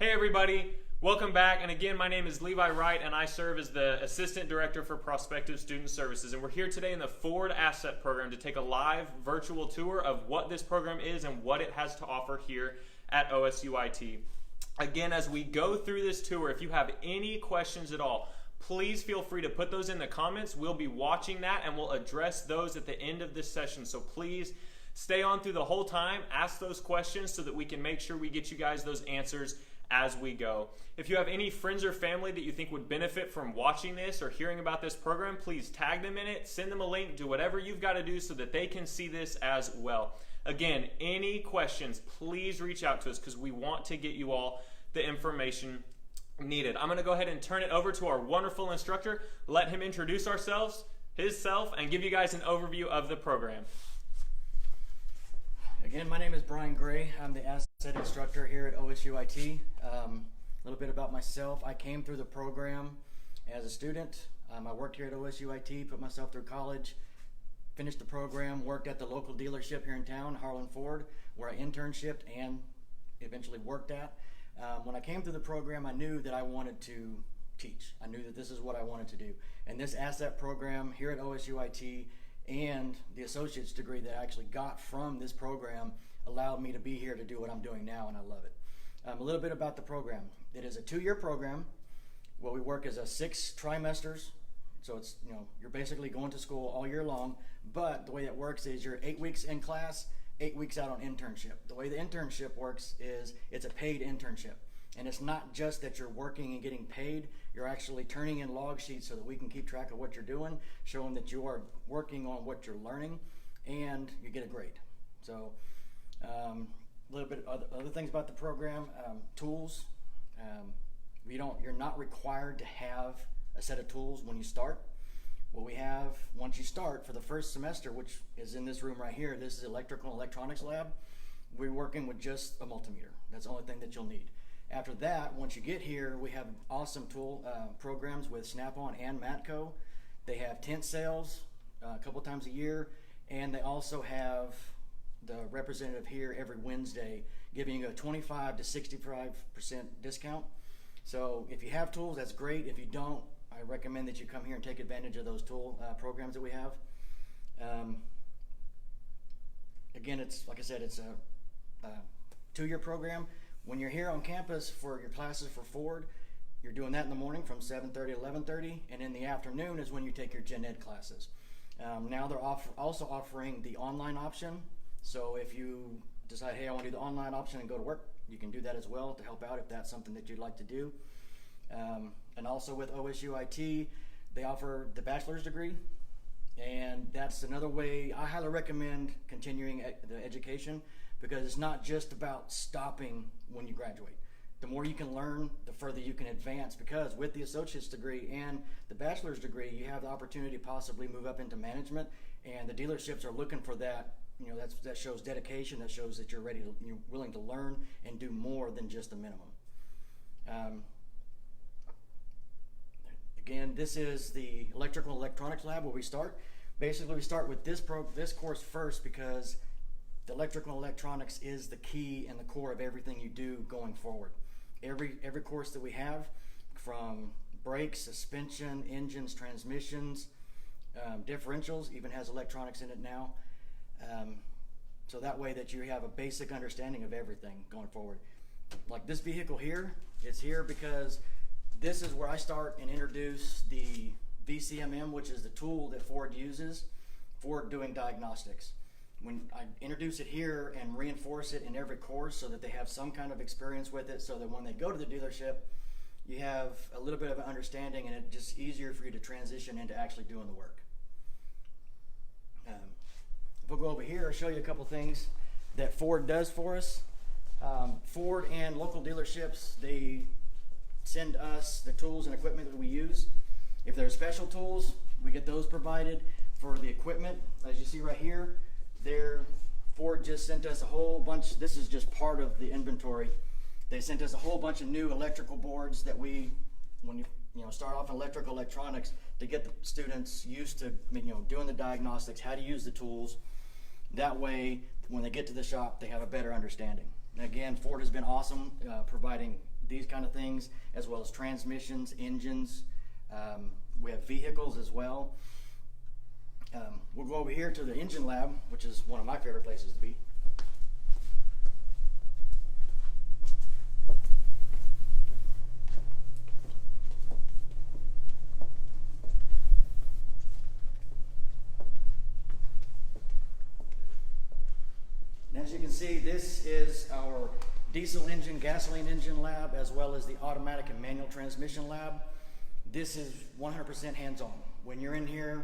Hey everybody, welcome back. And again, my name is Levi Wright and I serve as the Assistant Director for Prospective Student Services. And we're here today in the Ford Asset Program to take a live virtual tour of what this program is and what it has to offer here at OSUIT. Again, as we go through this tour, if you have any questions at all, please feel free to put those in the comments. We'll be watching that and we'll address those at the end of this session. So please stay on through the whole time, ask those questions so that we can make sure we get you guys those answers as we go. If you have any friends or family that you think would benefit from watching this or hearing about this program, please tag them in it, send them a link, do whatever you've got to do so that they can see this as well. Again, any questions, please reach out to us because we want to get you all the information needed. I'm going to go ahead and turn it over to our wonderful instructor, let him introduce himself, and give you guys an overview of the program. Again, my name is Brian Gray. I'm the asset instructor here at OSUIT. A little bit about myself. I came through the program as a student. I worked here at OSUIT, put myself through college, finished the program, worked at the local dealership here in town, Harlan Ford, where I internshiped and eventually worked at. When I came through the program, I knew that I wanted to teach. I knew that this is what I wanted to do. And this asset program here at OSUIT and the associate's degree that I actually got from this program allowed me to be here to do what I'm doing now, and I love it. A little bit about the program. It is a 2-year program where we work as 6 trimesters. So it's, you're basically going to school all year long, but the way it works is you're 8 weeks in class, 8 weeks out on internship. The way the internship works is it's a paid internship. And it's not just that you're working and getting paid, you're actually turning in log sheets so that we can keep track of what you're doing, showing that you are working on what you're learning, and you get a grade. So a little bit of other things about the program, tools. You're not required to have a set of tools when you start. What we have, once you start for the first semester, which is in this room right here, this is electrical and electronics lab, we're working with just a multimeter. That's the only thing that you'll need. After that, once you get here, we have awesome tool programs with Snap-on and Matco. They have tent sales a couple times a year, and they also have the representative here every Wednesday giving you a 25 to 65% discount. So if you have tools, that's great. If you don't, I recommend that you come here and take advantage of those tool programs that we have. Again, it's like I said, it's a 2-year program. When you're here on campus for your classes for Ford, you're doing that in the morning from 7:30 to 11:30, and in the afternoon is when you take your gen ed classes. Now they're also offering the online option, so if you decide, hey, I want to do the online option and go to work, you can do that as well to help out if that's something that you'd like to do. And also with OSUIT, they offer the bachelor's degree, and that's another way I highly recommend continuing the education, because it's not just about stopping when you graduate. The more you can learn, the further you can advance, because with the associate's degree and the bachelor's degree, you have the opportunity to possibly move up into management, and the dealerships are looking for that. That shows dedication, that shows that you're willing to learn and do more than just the minimum. Again, this is the electrical and electronics lab where we start. Basically, we start with this course first because the electrical and electronics is the key and the core of everything you do going forward. Every course that we have, from brakes, suspension, engines, transmissions, differentials, even has electronics in it now. So that way that you have a basic understanding of everything going forward. Like this vehicle here, it's here because this is where I start and introduce the VCMM, which is the tool that Ford uses for doing diagnostics. When I introduce it here and reinforce it in every course so that they have some kind of experience with it, so that when they go to the dealership, you have a little bit of an understanding, and it's just easier for you to transition into actually doing the work. If we'll go over here, I'll show you a couple things that Ford does for us. Ford and local dealerships, they send us the tools and equipment that we use. If there are special tools, we get those provided. For the equipment, as you see right here, Ford just sent us a whole bunch. This is just part of the inventory. They sent us a whole bunch of new electrical boards that when you start off in electrical electronics, to get the students used to doing the diagnostics, how to use the tools. That way, when they get to the shop, they have a better understanding. And again, Ford has been awesome providing these kind of things, as well as transmissions, engines. We have vehicles as well. We'll go over here to the engine lab, which is one of my favorite places to be. And as you can see, this is our diesel engine, gasoline engine lab, as well as the automatic and manual transmission lab. This is 100% hands-on. When you're in here,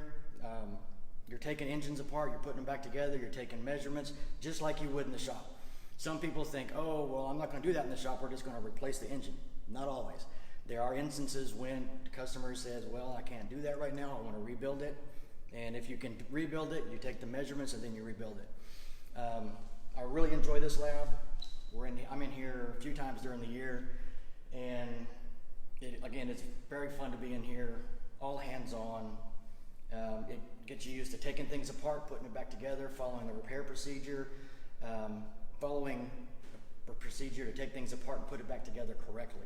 you're taking engines apart, you're putting them back together, you're taking measurements, just like you would in the shop. Some people think, oh, well, I'm not going to do that in the shop, we're just going to replace the engine. Not always. There are instances when the customer says, well, I can't do that right now, I want to rebuild it. And if you can rebuild it, you take the measurements and then you rebuild it. I really enjoy this lab. I'm in here a few times during the year, and again, it's very fun to be in here, all hands-on. It gets you used to taking things apart, putting it back together, following the repair procedure, following a procedure to take things apart and put it back together correctly.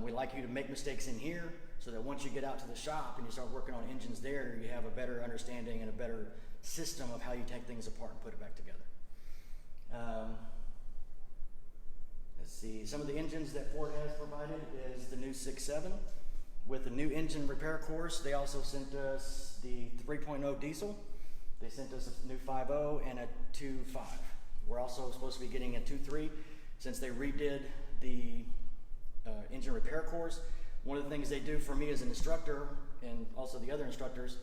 We like you to make mistakes in here so that once you get out to the shop and you start working on engines there, you have a better understanding and a better system of how you take things apart and put it back together. Let's see, some of the engines that Ford has provided is the new 6.7 with the new engine repair course. They also sent us the 3.0 diesel. They sent us a new 5.0 and a 2.5. We're also supposed to be getting a 2.3 since they redid the engine repair course. One of the things they do for me as an instructor and also the other instructors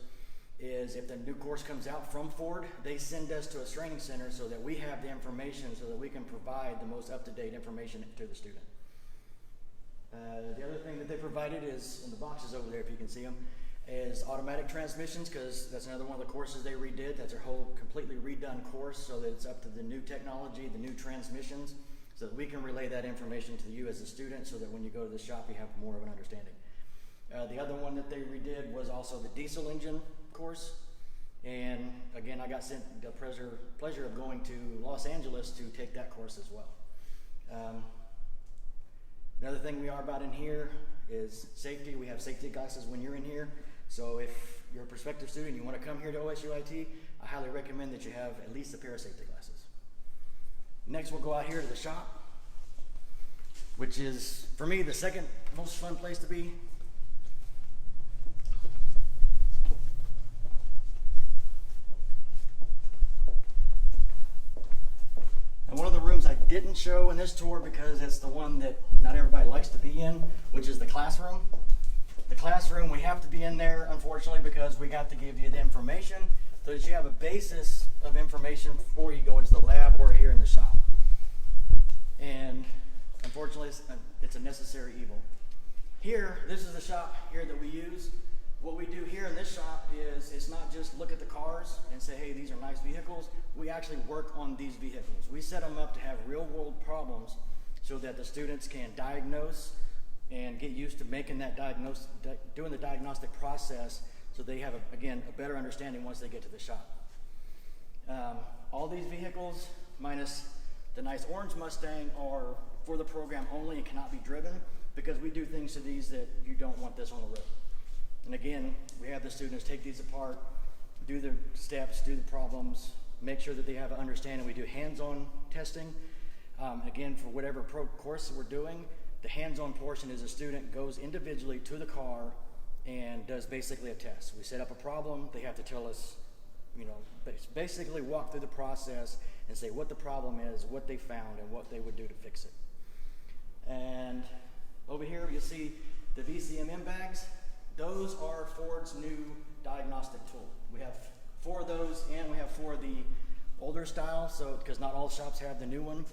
is if the new course comes out from Ford, they send us to a training center so that we have the information so that we can provide the most up-to-date information to the student. The other thing that they provided is, in the boxes over there if you can see them, is automatic transmissions, because that's another one of the courses they redid. That's a whole completely redone course so that it's up to the new technology, the new transmissions, so that we can relay that information to you as a student so that when you go to the shop you have more of an understanding. The other one that they redid was also the diesel engine course, and again I got sent the pleasure of going to Los Angeles to take that course as well. Another thing we are about in here is safety. We have safety glasses when you're in here, so if you're a prospective student and you want to come here to OSUIT, I highly recommend that you have at least a pair of safety glasses. Next we'll go out here to the shop, which is for me the second most fun place to be. And one of the rooms I didn't show in this tour because it's the one that not everybody likes to be in, which is the classroom. The classroom, we have to be in there, unfortunately, because we got to give you the information so that you have a basis of information before you go into the lab or here in the shop. And unfortunately, it's a necessary evil. Here, this is the shop here that we use. What we do here in this shop is it's not just look at the cars and say, hey, these are nice vehicles. We actually work on these vehicles. We set them up to have real world problems so that the students can diagnose and get used to making that doing the diagnostic process so they have, again, a better understanding once they get to the shop. All these vehicles, minus the nice orange Mustang, are for the program only and cannot be driven because we do things to these that you don't want this on the road. And again, we have the students take these apart, do the steps, do the problems, make sure that they have an understanding. We do hands-on testing. Again, for whatever course that we're doing, the hands-on portion is a student goes individually to the car and does basically a test. We set up a problem, they have to tell us, basically walk through the process and say what the problem is, what they found, and what they would do to fix it. And over here you'll see the VCMM bags. Those are Ford's new diagnostic tool. We have 4 of those, and we have 4 of the older style, so because not all shops have the new one.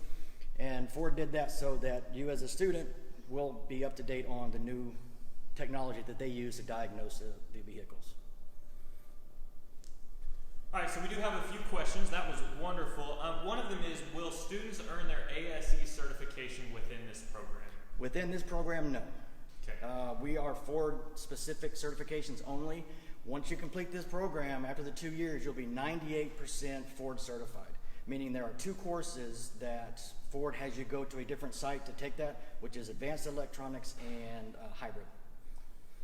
And Ford did that so that you as a student will be up to date on the new technology that they use to diagnose the vehicles. All right, so we do have a few questions. That was wonderful. One of them is, will students earn their ASE certification within this program? Within this program, no. Okay. We are Ford-specific certifications only. Once you complete this program, after the 2 years, you'll be 98% Ford certified. meaning there are 2 courses that Ford has you go to a different site to take that, which is Advanced Electronics and Hybrid.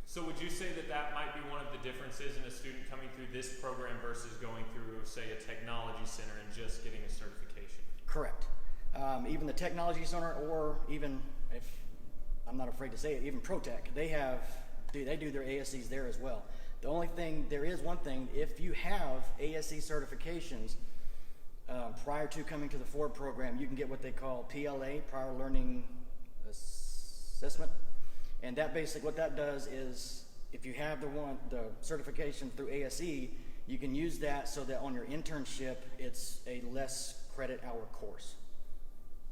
So would you say that that might be one of the differences in a student coming through this program versus going through, say, a technology center and just getting a certification? Correct. Even the Technology Center, or even, if I'm not afraid to say it, even ProTech, they do their ASCs there as well. The only thing, there is one thing, if you have ASC certifications prior to coming to the Ford program, you can get what they call PLA, Prior Learning Assessment. And that basically, what that does is, if you have the certification through ASE, you can use that so that on your internship, it's a less credit hour course.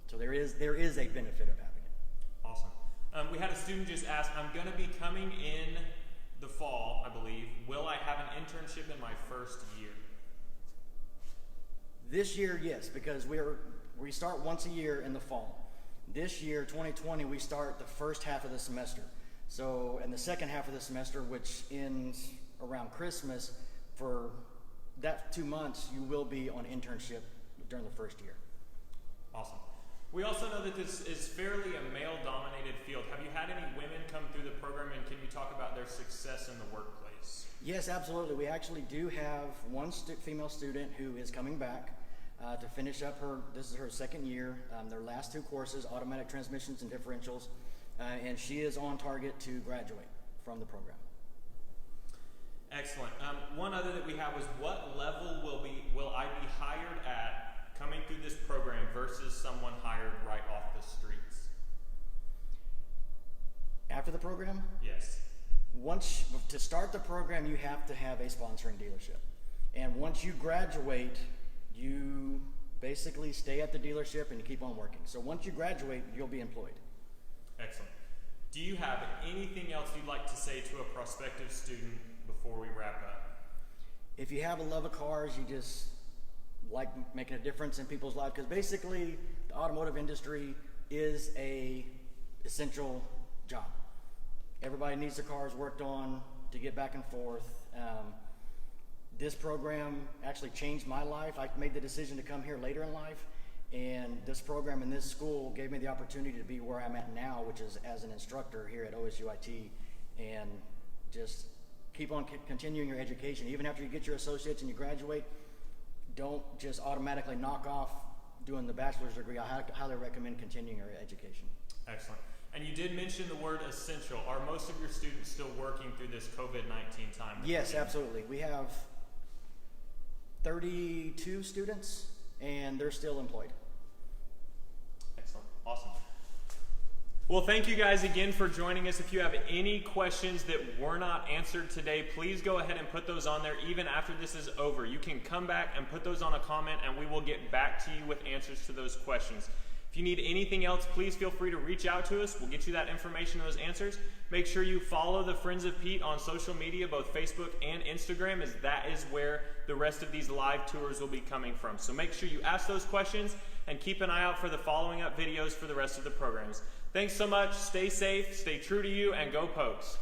So there is a benefit of having it. Awesome. We had a student just ask, I'm going to be coming in the fall, I believe. Will I have an internship in my first year? This year, yes, because we start once a year in the fall. This year, 2020, we start the first half of the semester. So, in the second half of the semester, which ends around Christmas, for that 2 months, you will be on internship during the first year. Awesome. We also know that this is fairly a male-dominated field. Have you had any women come through the program, and can you talk about their success in the workplace? Yes, absolutely. We actually do have one female student who is coming back to finish up this is her second year, their last 2 courses, automatic transmissions and differentials, and she is on target to graduate from the program. Excellent. One other that we have was, what level will I be hired at coming through this program versus someone hired right off the streets? After the program? Yes. To start the program, you have to have a sponsoring dealership. And once you graduate, you basically stay at the dealership and you keep on working. So once you graduate, you'll be employed. Excellent. Do you have anything else you'd like to say to a prospective student before we wrap up? If you have a love of cars, you just like making a difference in people's lives, because basically the automotive industry is a essential job. Everybody needs their cars worked on to get back and forth. This program actually changed my life. I made the decision to come here later in life, and this program in this school gave me the opportunity to be where I'm at now, which is as an instructor here at OSUIT, and just keep on continuing your education. Even after you get your associates and you graduate, don't just automatically knock off doing the bachelor's degree. I highly recommend continuing your education. Excellent. And you did mention the word essential. Are most of your students still working through this COVID-19 time? Yes, absolutely. We have 32 students, and they're still employed. Excellent. Awesome. Well, thank you guys again for joining us. If you have any questions that were not answered today, please go ahead and put those on there even after this is over. You can come back and put those on a comment, and we will get back to you with answers to those questions. If you need anything else, please feel free to reach out to us. We'll get you that information and those answers. Make sure you follow the Friends of Pete on social media, both Facebook and Instagram, as that is where the rest of these live tours will be coming from. So make sure you ask those questions and keep an eye out for the following up videos for the rest of the programs. Thanks so much. Stay safe, stay true to you, and go Pokes.